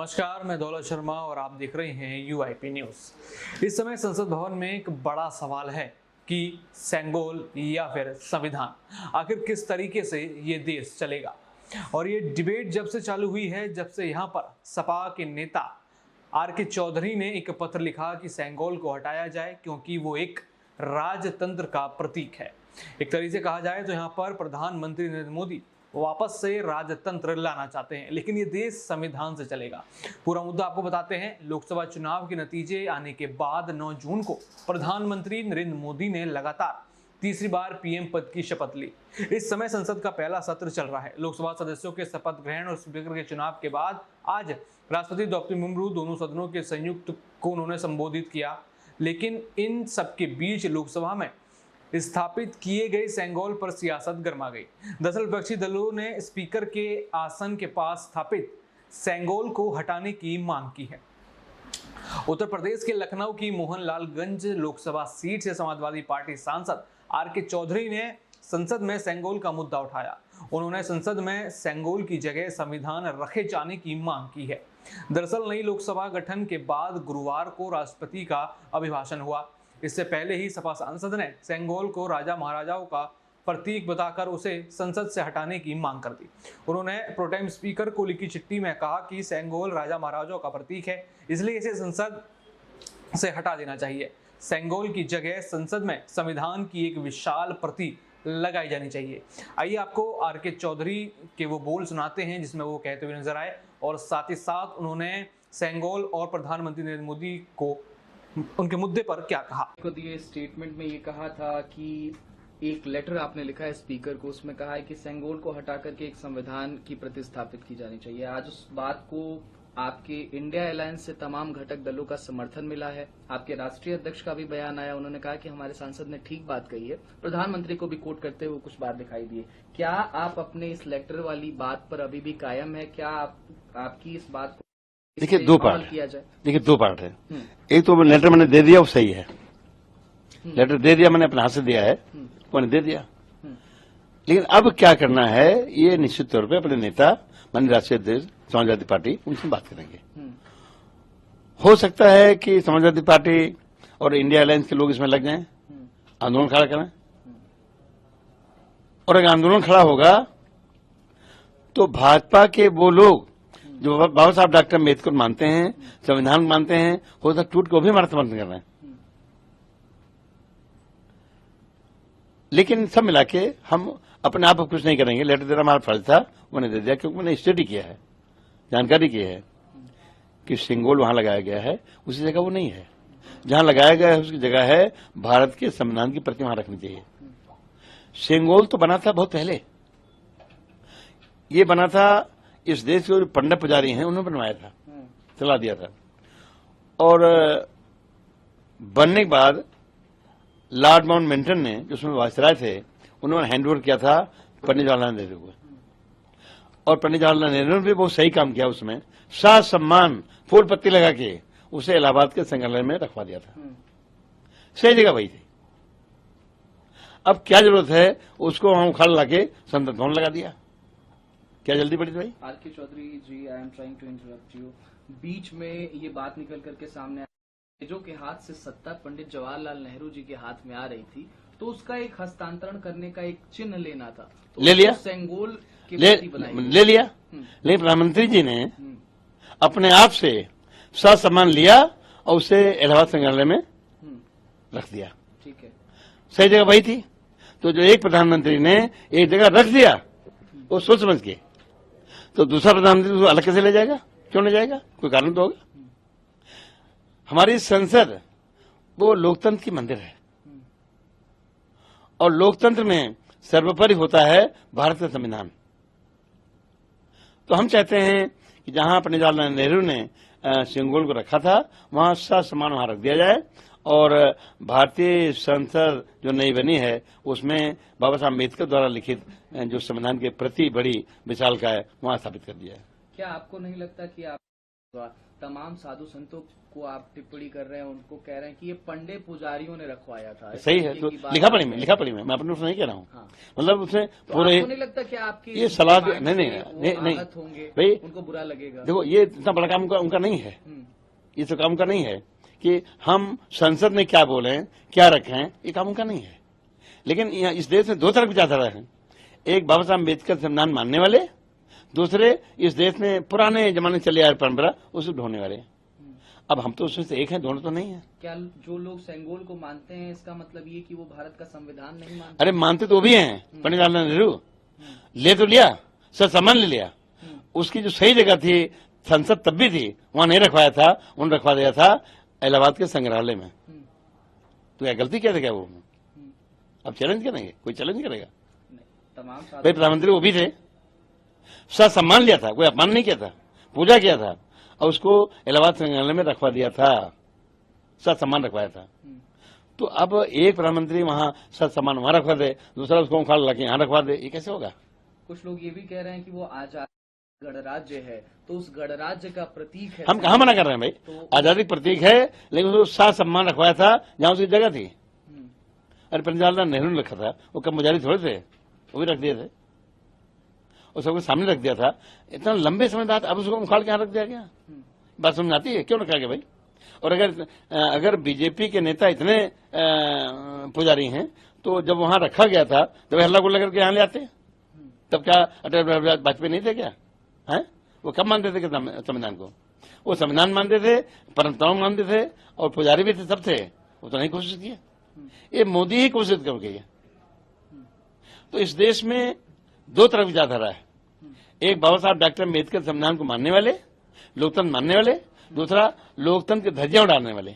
नमस्कार, मैं दौलत शर्मा और आप देख रहे हैं यूआईपी न्यूज। इस समय संसद भवन में एक बड़ा सवाल है कि सेंगोल या फिर संविधान, आखिर किस तरीके से ये देश चलेगा। और ये डिबेट जब से चालू हुई है, जब से यहाँ पर सपा के नेता आर.के. चौधरी ने एक पत्र लिखा कि सेंगोल को हटाया जाए क्योंकि वो एक राजतंत्र का प्रतीक है। एक तरीके से कहा जाए तो यहाँ पर प्रधानमंत्री नरेंद्र मोदी वापस से राजतंत्र लाना चाहते हैं, लेकिन ये देश संविधान से चलेगा। पूरा मुद्दा आपको बताते हैं। लोकसभा चुनाव के नतीजे आने के बाद 9 जून को प्रधानमंत्री नरेंद्र मोदी ने लगातार तीसरी बार पीएम पद की शपथ ली। इस समय संसद का पहला सत्र चल रहा है। लोकसभा सदस्यों के शपथ ग्रहण और स्पीकर के चुनाव के बाद आज राष्ट्रपति द्रौपदी मुर्मू दोनों सदनों के संयुक्त को उन्होंने संबोधित किया, लेकिन इन सबके बीच लोकसभा में स्थापित किए गए सेंगोल पर सियासत गर्मा गई। दरअसल विपक्षी दलों ने स्पीकर के आसन के पास स्थापित सेंगोल को हटाने की मांग की है। उत्तर प्रदेश के लखनऊ की मोहनलालगंज लोकसभा सीट से समाजवादी पार्टी सांसद आर.के. चौधरी ने संसद में सेंगोल का मुद्दा उठाया। उन्होंने संसद में सेंगोल की जगह संविधान रखे जाने की मांग की है। दरअसल नई लोकसभा गठन के बाद गुरुवार को राष्ट्रपति का अभिभाषण हुआ। इससे पहले ही सपा सांसद ने सेंगोल को राजा महाराजाओं का प्रतीक बताकर उसे संसद से हटाने की मांग कर दी। उन्होंने प्रोटेम स्पीकर को लिखी चिट्ठी में कहा कि सेंगोल राजा महाराजाओं का प्रतीक है, इसलिए इसे संसद से हटा देना चाहिए। सेंगोल की जगह संसद में संविधान की एक विशाल प्रति लगाई जानी चाहिए। आइए आपको आर.के. चौधरी के वो बोल सुनाते हैं जिसमें वो कहते हुए नजर आए, और साथ ही साथ उन्होंने सेंगोल और प्रधानमंत्री नरेंद्र मोदी को उनके मुद्दे पर क्या कहा। को दिए स्टेटमेंट में ये कहा था कि एक लेटर आपने लिखा है स्पीकर को, उसमें कहा है कि सेंगोल को हटा करके एक संविधान की प्रतिस्थापित की जानी चाहिए। आज उस बात को आपके इंडिया अलायंस से तमाम घटक दलों का समर्थन मिला है। आपके राष्ट्रीय अध्यक्ष का भी बयान आया, उन्होंने कहा कि हमारे सांसद ने ठीक बात कही है। प्रधानमंत्री को भी कोट करते हुए कुछ बात दिखाई दी है। क्या आप अपने इस लेटर वाली बात पर अभी भी कायम है? क्या आपकी इस बात को देखिए दो पार्ट है। एक तो लेटर मैंने दे दिया, वो सही है। लेटर दे दिया, मैंने अपने हाथ से दिया है, मैंने दे दिया। लेकिन अब क्या करना है, ये निश्चित तौर पे अपने नेता माननीय राष्ट्रीय अध्यक्ष समाजवादी पार्टी, उनसे बात करेंगे। हो सकता है कि समाजवादी पार्टी और इंडिया अलायंस के लोग इसमें लग जाएं, आंदोलन खड़ा करें, और अगर आंदोलन खड़ा होगा तो भाजपा के वो लोग जो बाबा साहब डॉक्टर अम्बेडकर मानते हैं, संविधान मानते हैं, हो सकता टूट को भी हमारा समर्थन कर रहे हैं। लेकिन सब मिला के हम अपने आप कुछ नहीं करेंगे। लेटर देना हमारा फर्ज था, मैंने दे दिया, क्योंकि मैंने स्टडी किया है, जानकारी की है कि सेंगोल वहां लगाया गया है, उसी जगह वो नहीं है। जहां लगाया गया है उसकी जगह है भारत के संविधान की प्रतिमा रखनी चाहिए। सेंगोल तो बना था बहुत पहले, ये बना था इस देश के जो पंडित पुजारी हैं उन्होंने बनवाया था, चला दिया था। और बनने के बाद लॉर्ड माउंटबेटन ने, जो उसमें वायसराय थे, उन्होंने हैंडओवर किया था पंडित जवाहरलाल नेहरू को। और पंडित जवाहरलाल नेहरू ने भी बहुत सही काम किया, उसमें साथ सम्मान फूल पत्ती लगा के उसे इलाहाबाद के संग्रहालय में रखवा दिया था। सही जगह वही थी। अब क्या जरूरत है, उसको वहां उखाड़ लाके संसद भवन लगा दिया। क्या जल्दी पड़ी भाई? R K. Chaudhary ji, I am trying to interrupt you. बीच में ये बात निकल करके सामने जो के हाथ से सत्ता पंडित जवाहरलाल नेहरू जी के हाथ में आ रही थी, तो उसका एक हस्तांतरण करने का एक चिन्ह लेना था, तो ले लिया, सेंगोल के ले लिया। लेकिन प्रधानमंत्री जी ने अपने आप से सम्मान लिया और उसे इलाहाबाद संग्रहालय में रख दिया। ठीक है, सही जगह वही थी। तो जो एक प्रधानमंत्री ने एक जगह रख दिया वो सोच समझ के, तो दूसरा प्रधानमंत्री उसको अलग कैसे ले जाएगा? क्यों ले जाएगा? कोई कारण तो होगा। हमारी संसद वो लोकतंत्र की मंदिर है, और लोकतंत्र में सर्वोपरि होता है भारत का संविधान। तो हम चाहते हैं कि जहां पंडित जवाहरलाल नेहरू ने सेंगोल को रखा था, वहां सम्मान वहां रख दिया जाए, और भारतीय संसद जो नई बनी है उसमें बाबा साहब अम्बेडकर द्वारा लिखित जो संविधान के प्रति बड़ी विशाल का है, वहां स्थापित कर दिया है। क्या आपको नहीं लगता कि आप तमाम साधु संतों को आप टिप्पणी कर रहे हैं, उनको कह रहे हैं कि ये पंडे पुजारियों ने रखवाया था। सही है, तो लिखा पढ़ी में मैं अपने उसमें नहीं कह रहा हूँ। हाँ। मतलब उसमें तो पूरे आपको नहीं लगता कि आपकी ये सलाह बात नहीं से आहत होंगे भाई, उनको बुरा लगेगा? देखो ये इतना बड़ा काम उनका नहीं है, ये तो काम का नहीं है कि हम संसद में क्या बोले क्या रखें, ये काम उनका नहीं है। लेकिन इस देश में दो तरह की विचारधारा है, एक बाबा साहब अम्बेडकर संविधान मानने वाले, दूसरे इस देश में पुराने जमाने चले आए परंपरा उसे ढोने वाले। अब हम तो उसमें से एक हैं, दोनों तो नहीं है। क्या जो लोग सेंगोल को मानते हैं इसका मतलब ये कि वो भारत का संविधान नहीं मानते? अरे मानते तो वो भी हैं, पंडित जवाहरलाल नेहरू ले तो लिया, सर सम्मान ले लिया, उसकी जो सही जगह थी संसद तब भी थी, वहां नहीं रखवाया था, उन्होंने रखवा दिया था इलाहाबाद के संग्रहालय में। तो क्या गलती क्या थे क्या वो? अब चैलेंज करेंगे, कोई चैलेंज करेगा? तमाम भाई प्रधानमंत्री वो भी थे, सर सम्मान लिया था, कोई अपमान नहीं किया था, पूजा किया था और उसको इलाहाबाद संग्रहालय में रखवा दिया था, सर सम्मान रखवाया था। तो अब एक प्रधानमंत्री वहां सर सम्मान वहां रखवा दे, दूसरा उसको उखाड़ ला के यहाँ रखवा दे, ये कैसे होगा? कुछ लोग ये भी कह रहे हैं कि वो आजाद गणराज्य है, तो उस गणराज्य का प्रतीक है। हम कहाँ मना कर रहे हैं भाई, तो आजादी प्रतीक है, लेकिन उसको सर सम्मान रखवाया था जहां उसकी जगह थी। अरे पंडित जवाहरलाल नेहरू ने रखा था, वो कब मुजाहिद थोड़े थे, वो भी रख दिए थे और सबको सामने रख दिया था इतना लंबे समय बाद, अब उसको उखाड़ के यहाँ रख दिया गया। बात समझ आती है क्यों रखा गया भाई? और अगर बीजेपी के नेता इतने पुजारी हैं तो जब वहां रखा गया था जब हल्ला गुल्ला करके यहाँ ले आते, तब क्या अटल बिहारी वाजपेयी नहीं थे क्या? हैं? वो कब मानते थे संविधान को? वो संविधान मानते थे, परंपराओं मानते थे और पुजारी भी थे, सब थे। वो तो नहीं कोशिश की, ये मोदी ही कोशिश कर गई है। तो इस देश में दो तरह की विचारधारा है, एक बाबा साहब डॉक्टर अम्बेडकर संविधान को मानने वाले, लोकतंत्र मानने वाले, दूसरा लोकतंत्र की धज्जियां उड़ाने वाले।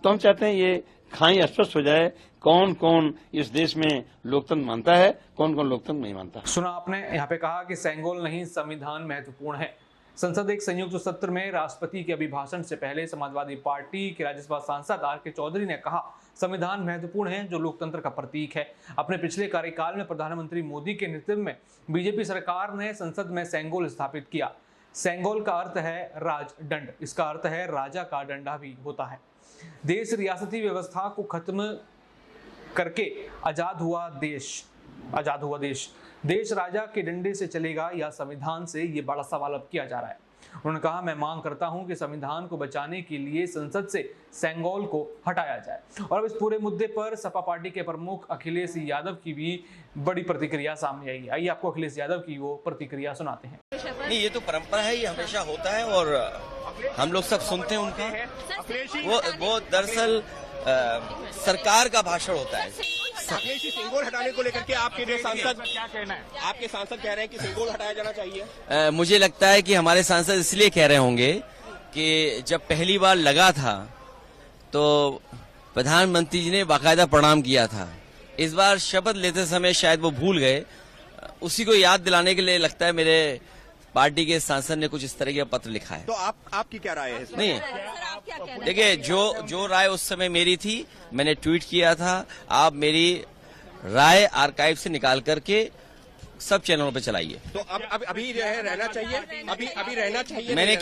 तो हम चाहते हैं ये खाई स्पष्ट हो जाए, कौन कौन इस देश में लोकतंत्र मानता है, कौन कौन लोकतंत्र नहीं मानता। सुना आपने, यहाँ पे कहा कि सेंगोल नहीं संविधान महत्वपूर्ण है। संसद एक संयुक्त सत्र में राष्ट्रपति के अभिभाषण से पहले समाजवादी पार्टी के राज्यसभा सांसद आर.के. चौधरी ने कहा संविधान महत्वपूर्ण है जो लोकतंत्र का प्रतीक है। अपने पिछले कार्यकाल में प्रधानमंत्री मोदी के नेतृत्व में बीजेपी सरकार ने संसद में सेंगोल स्थापित किया। सेंगोल का अर्थ है राजदंड, इसका अर्थ है राजा का डंडा भी होता है। देश रियासती व्यवस्था को खत्म करके आजाद हुआ देश देश राजा के डंडे से चलेगा या संविधान से, ये बड़ा सवाल अब किया जा रहा है। उन्होंने कहा मैं मांग करता हूं कि संविधान को बचाने के लिए संसद से सेंगोल को हटाया जाए। और अब इस पूरे मुद्दे पर सपा पार्टी के प्रमुख अखिलेश यादव की भी बड़ी प्रतिक्रिया सामने आई है। आइए आपको अखिलेश यादव की वो प्रतिक्रिया सुनाते हैं। नहीं, ये तो परंपरा है, ये हमेशा होता है और हम लोग सब सुनते हैं उनका। वो दरअसल सरकार का भाषण होता है। अखिलेश जी, सेंगोल हटाने को लेकर के आपके जो सांसद क्या कहना है? आपके सांसद कह रहे हैं कि सेंगोल हटाया जाना चाहिए। मुझे लगता है कि हमारे सांसद इसलिए कह रहे होंगे कि जब पहली बार लगा था तो प्रधानमंत्री जी ने बाकायदा प्रणाम किया था। इस बार शपथ लेते समय शायद वो भूल गए, उसी को याद दिलाने के लिए लगता है मेरे पार्टी के सांसद ने कुछ इस तरह का पत्र लिखा है। तो आपकी क्या राय है? नहीं, देखिए जो राय उस समय मेरी थी मैंने ट्वीट किया था, आप मेरी राय आर्काइव से निकाल करके सब चैनलों पे चलाइए। तो अब अभी रहना चाहिए, अभी रहना चाहिए। मैंने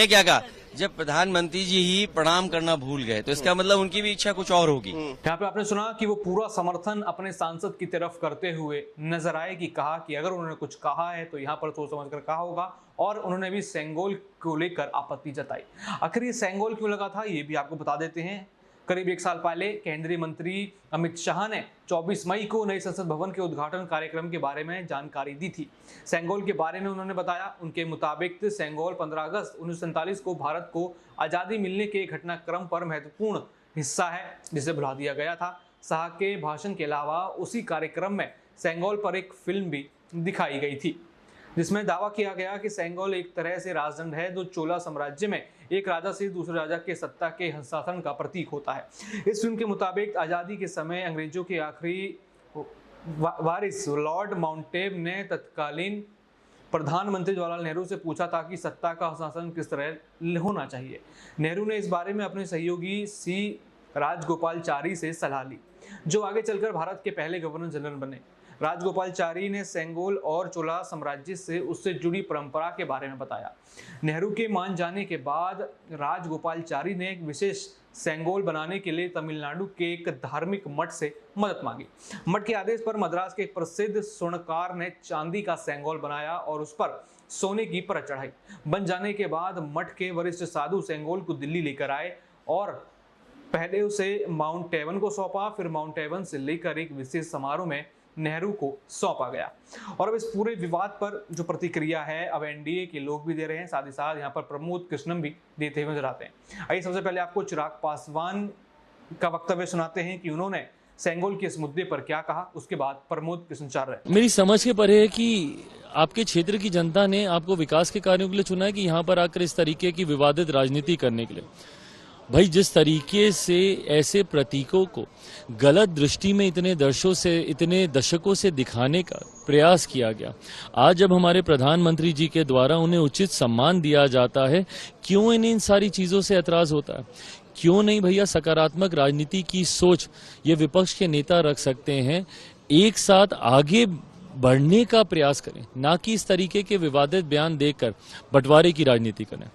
क्या कहा जब प्रधानमंत्री जी ही प्रणाम करना भूल गए तो इसका मतलब उनकी भी इच्छा कुछ और होगी। यहाँ पे आपने सुना कि वो पूरा समर्थन अपने सांसद की तरफ करते हुए नजर आए कि कहा कि अगर उन्होंने कुछ कहा है तो यहाँ पर सोच समझ कर कहा होगा, और उन्होंने भी सेंगोल को लेकर आपत्ति जताई। आखिर ये सेंगोल क्यों लगा था ये भी आपको बता देते हैं। करीब एक साल पहले केंद्रीय मंत्री अमित शाह ने 24 मई को नए संसद भवन के उद्घाटन कार्यक्रम के बारे में जानकारी दी थी। सेंगोल के बारे में उन्होंने बताया, उनके मुताबिक सेंगोल 15 अगस्त 1947 को भारत को आज़ादी मिलने के घटनाक्रम पर महत्वपूर्ण हिस्सा है जिसे भुला दिया गया था। शाह के भाषण के अलावा उसी कार्यक्रम में सेंगोल पर एक फिल्म भी दिखाई गई थी जिसमें दावा किया गया कि सेंगोल एक तरह से राजदंड है जो चोला साम्राज्य में एक राजा से दूसरे राजा के सत्ता के हस्तांतरण का प्रतीक होता है। इस फिल्म के मुताबिक आज़ादी के समय अंग्रेजों के आखिरी वारिस लॉर्ड माउंटेब ने तत्कालीन प्रधानमंत्री जवाहरलाल नेहरू से पूछा था कि सत्ता का हस्तांतरण किस तरह होना चाहिए। नेहरू ने इस बारे में अपने सहयोगी सी राजगोपालाचारी से सलाह ली। जो आगे चलकर भारत के पहले गवर्नर जनरल बने। राजगोपालाचारी ने सेंगोल और चोला साम्राज्य से उससे जुड़ी परंपरा के बारे में बताया। नेहरू के मान जाने के बाद राजगोपालाचारी ने एक विशेष सेंगोल बनाने के लिए तमिलनाडु के एक धार्मिक मठ से मदद मांगी। मठ के आदेश पर मद्रास के एक प्रसिद्ध स्वर्णकार ने चांदी का सेंगोल बनाया और उस पर सोने की परत चढ़ाई। बन जाने के बाद मठ के वरिष्ठ साधु सेंगोल को दिल्ली लेकर आए और पहले उसे माउंट एवन को सौंपा, फिर माउंट एवन से लेकर एक विशेष समारोह में नेहरू को सौंपा गया। और अब इस पूरे विवाद पर जो प्रतिक्रिया है अब एनडीए के लोग भी दे रहे हैं, साथ ही साथ यहाँ पर प्रमोद कृष्णम भी देते हुए नजर आते हैं। आइए सबसे पहले आपको चिराग पासवान का वक्तव्य सुनाते हैं कि उन्होंने सेंगोल के इस मुद्दे पर क्या कहा, उसके बाद प्रमोद कृष्णाचार्य। मेरी समझ के परे है कि आपके क्षेत्र की जनता ने आपको विकास के कार्यों के लिए चुना है कि यहाँ पर आकर इस तरीके की विवादित राजनीति करने के लिए। भाई, जिस तरीके से ऐसे प्रतीकों को गलत दृष्टि में इतने दशकों से दिखाने का प्रयास किया गया, आज जब हमारे प्रधानमंत्री जी के द्वारा उन्हें उचित सम्मान दिया जाता है, क्यों इन सारी चीजों से ऐतराज होता है? क्यों नहीं भैया सकारात्मक राजनीति की सोच ये विपक्ष के नेता रख सकते हैं, एक साथ आगे बढ़ने का प्रयास करें, ना कि इस तरीके के विवादित बयान देकर बंटवारे की राजनीति करें।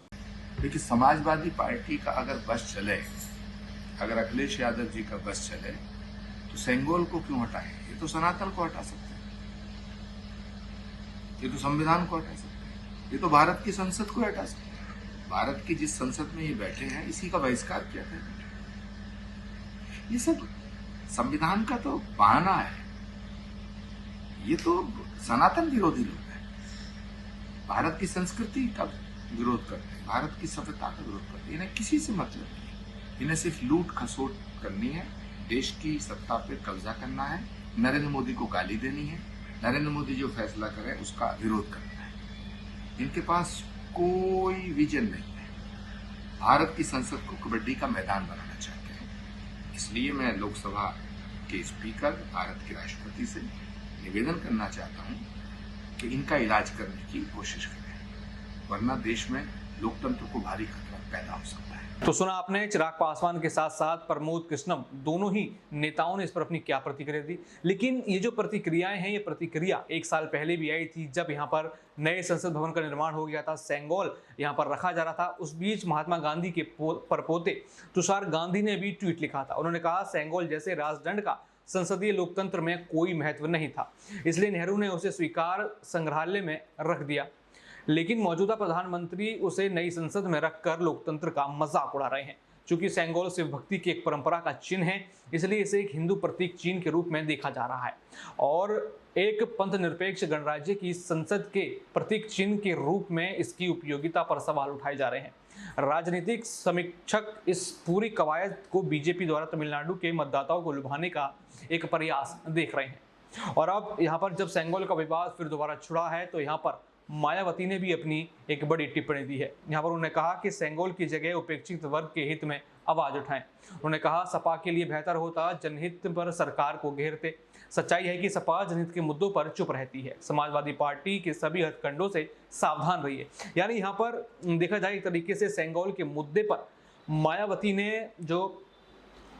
देखिए, समाजवादी पार्टी का अगर बस चले, अगर अखिलेश यादव जी का बस चले, तो सेंगोल को क्यों हटाएं? ये तो सनातन को हटा सकते हैं, ये तो संविधान को हटा सकते हैं, ये तो भारत की संसद को हटा सकते हैं। भारत की जिस संसद में ये बैठे हैं, इसी का बहिष्कार किया था। ये सब संविधान का तो बहाना है, ये तो सनातन विरोधी लोग हैं। भारत की संस्कृति का विरोध करते हैं, भारत की सभ्यता का विरोध करते हैं। इन्हें किसी से मतलब नहीं, इन्हें सिर्फ लूट खसोट करनी है, देश की सत्ता पे कब्जा करना है, नरेंद्र मोदी को गाली देनी है, नरेंद्र मोदी जो फैसला करे उसका विरोध करना है। इनके पास कोई विजन नहीं है। भारत की संसद को कबड्डी का मैदान बनाना चाहते हैं। इसलिए मैं लोकसभा के स्पीकर, भारत के राष्ट्रपति से निवेदन करना चाहता हूं कि इनका इलाज करने की कोशिश करें, वरना देश में लोकतंत्र को भारी खतरा पैदा हो सकता है। तो सुना आपने चिराग पासवान के साथ साथ प्रमोद कृष्णम, दोनों ही नेताओं ने इस पर अपनी क्या प्रतिक्रिया दी। लेकिन ये जो प्रतिक्रियाएं हैं, ये प्रतिक्रिया एक साल पहले भी आई थी, जब यहाँ पर नए संसद भवन का निर्माण हो गया था, सेंगोल यहाँ पर रखा जा रहा था। उस बीच महात्मा गांधी के परपोते तुषार गांधी ने भी ट्वीट लिखा था। उन्होंने कहा सेंगोल जैसे राजदंड का संसदीय लोकतंत्र में कोई महत्व नहीं था, इसलिए नेहरू ने उसे स्वीकार संग्रहालय में रख दिया। लेकिन मौजूदा प्रधानमंत्री उसे नई संसद में रखकर लोकतंत्र का मजाक उड़ा रहे हैं। चूंकि सेंगोल शिव भक्ति की एक परंपरा का चिन्ह है, इसलिए इसे एक हिंदू प्रतीक चिन्ह के रूप में देखा जा रहा है और एक पंथ निरपेक्ष गणराज्य की संसद के प्रतीक चिन्ह के रूप में इसकी उपयोगिता पर सवाल उठाए जा रहे हैं। राजनीतिक समीक्षक इस पूरी कवायद को बीजेपी द्वारा तमिलनाडु के मतदाताओं को लुभाने का एक प्रयास देख रहे हैं। और अब यहाँ पर जब सेंगोल का विवाद फिर दोबारा छिड़ा है, तो यहाँ पर मायावती ने भी अपनी एक बड़ी टिप्पणी दी है। यहाँ पर उन्होंने कहा कि सेंगोल की जगह उपेक्षित वर्ग के हित में आवाज उठाएं। उन्होंने कहा सपा के लिए बेहतर होता जनहित पर सरकार को घेरते। सच्चाई है कि सपा जनहित के मुद्दों पर चुप रहती है। समाजवादी पार्टी के सभी हथकंडों से सावधान रहिए। यानी यहाँ पर देखा जाए एक तरीके से सेंगोल के मुद्दे पर मायावती ने जो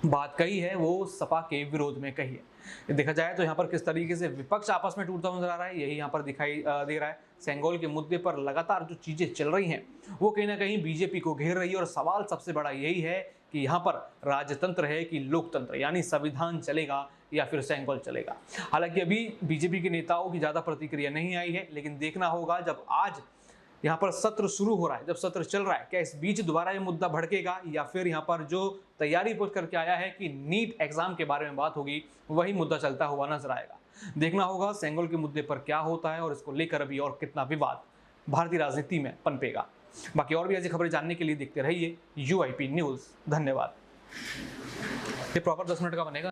बात कही है वो सपा के विरोध में कही है। देखा जाए तो यहाँ पर किस तरीके से विपक्ष आपस में टूटता नजर आ रहा है, यही यहाँ पर दिखाई दे रहा है। सेंगोल के मुद्दे पर लगातार जो चीजें चल रही हैं वो कहीं ना कहीं बीजेपी को घेर रही है और सवाल सबसे बड़ा यही है कि यहाँ पर राजतंत्र है कि लोकतंत्र, यानी संविधान चलेगा या फिर सेंगोल चलेगा। हालांकि अभी बीजेपी के नेताओं की ज्यादा प्रतिक्रिया नहीं आई है, लेकिन देखना होगा जब आज यहाँ पर सत्र शुरू हो रहा है, जब सत्र चल रहा है, क्या इस बीच दोबारा ये मुद्दा भड़केगा या फिर यहाँ पर जो तैयारी पूछ करके आया है कि नीट एग्जाम के बारे में बात होगी, वही मुद्दा चलता हुआ नजर आएगा। देखना होगा सेंगोल के मुद्दे पर क्या होता है और इसको लेकर अभी और कितना विवाद भारतीय राजनीति में पनपेगा। बाकी और भी ऐसी खबरें जानने के लिए देखते रहिए UIP न्यूज। धन्यवाद। ये प्रॉपर 10 मिनट का बनेगा।